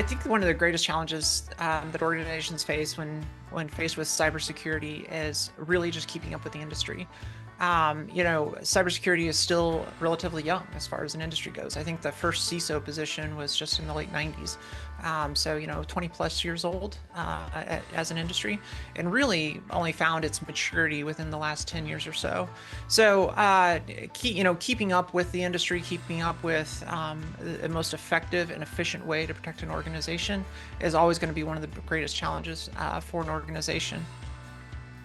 I think one of the greatest challenges that organizations face when faced with cybersecurity is really just keeping up with the industry. Cybersecurity is still relatively young as far as an industry goes. I think the first CISO position was just in the late 90s. 20 plus years old as an industry, and really only found its maturity within the last 10 years or so. Keeping up with the industry, keeping up with the most effective and efficient way to protect an organization is always going to be one of the greatest challenges for an organization.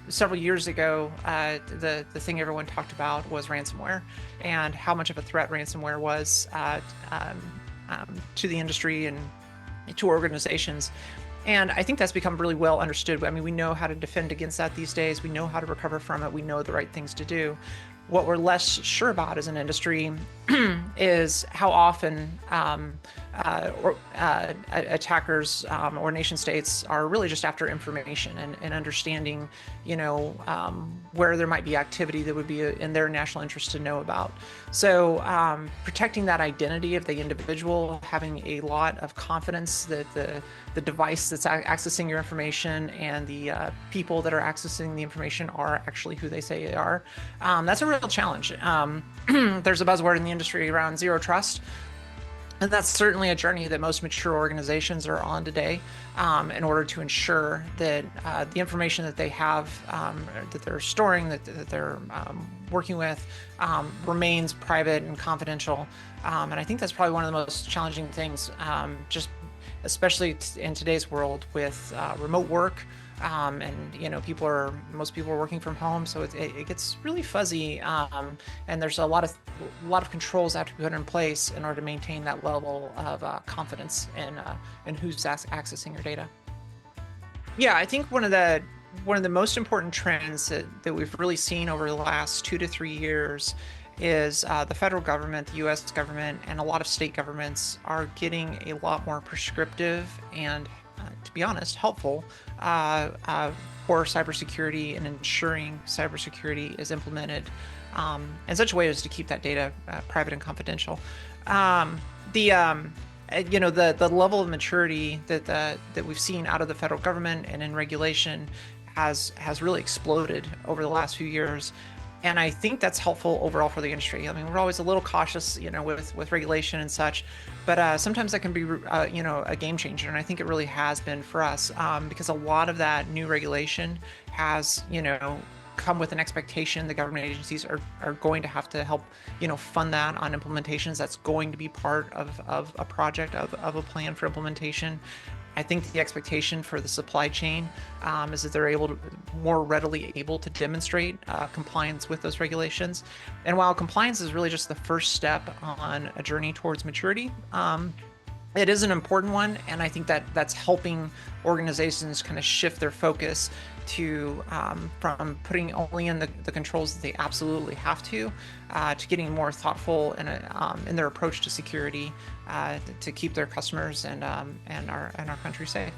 Several years ago, the thing everyone talked about was ransomware and how much of a threat ransomware was to the industry and to organizations. And I think that's become really well understood. I mean, we know how to defend against that these days. We know how to recover from it. We know the right things to do. What we're less sure about as an industry is how often attackers or nation states are really just after information and understanding, where there might be activity that would be in their national interest to know about. So protecting that identity of the individual, having a lot of confidence that the device that's accessing your information and the people that are accessing the information are actually who they say they are, that's a real challenge. There's a buzzword in the industry around zero trust. And that's certainly a journey that most mature organizations are on today, in order to ensure that the information that they have, that they're storing, that they're working with, remains private and confidential. And I think that's probably one of the most challenging things, just especially in today's world with remote work. And most people are working from home, so it gets really fuzzy, and there's a lot of controls that have to be put in place in order to maintain that level of confidence in who's accessing your data. Yeah, I think one of the most important trends that we've really seen over the last 2 to 3 years is the federal government, the U.S. government, and a lot of state governments are getting a lot more prescriptive and, to be honest, helpful for cybersecurity and ensuring cybersecurity is implemented in such a way as to keep that data private and confidential. The level of maturity that we've seen out of the federal government and in regulation has really exploded over the last few years. And I think that's helpful overall for the industry. I mean, we're always a little cautious, with regulation and such, but sometimes that can be, a game changer. And I think it really has been for us, because a lot of that new regulation has, come with an expectation the government agencies are going to have to help, fund that on implementations. That's going to be part of a project, of a plan for implementation. I think the expectation for the supply chain is that they're more readily able to demonstrate compliance with those regulations. And while compliance is really just the first step on a journey towards maturity, it is an important one, and I think that's helping organizations kind of shift their focus to from putting only in the controls that they absolutely have to getting more thoughtful in their approach to security to keep their customers and our country safe.